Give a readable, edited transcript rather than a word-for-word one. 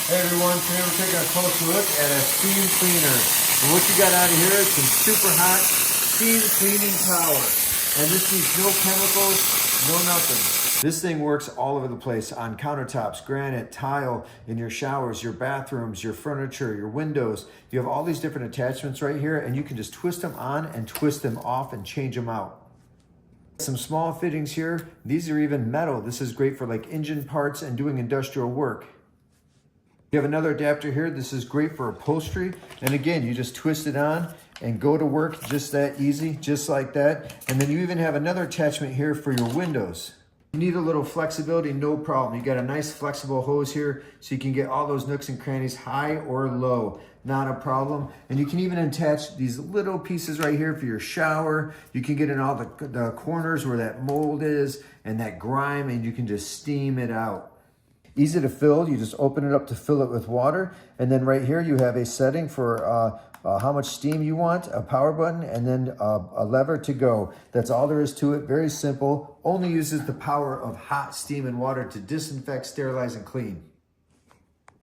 Hey everyone, today we're taking a closer look at a steam cleaner. And what you got out of here is some super hot steam cleaning power. And this needs no chemicals, no nothing. This thing works all over the place on countertops, granite, tile, in your showers, your bathrooms, your furniture, your windows. You have all these different attachments right here and you can just twist them on and twist them off and change them out. Some small fittings here. These are even metal. This is great for like engine parts and doing industrial work. You have another adapter here. This is great for upholstery. And again, you just twist it on and go to work just that easy, just like that. And then you even have another attachment here for your windows. You need a little flexibility, no problem. You got a nice flexible hose here so you can get all those nooks and crannies high or low, not a problem. And you can even attach these little pieces right here for your shower. You can get in all the corners where that mold is and that grime, and you can just steam it out. Easy to fill. You just open it up to fill it with water. And then right here, you have a setting for how much steam you want, a power button, and then a lever to go. That's all there is to it. Very simple. Only uses the power of hot steam and water to disinfect, sterilize, and clean.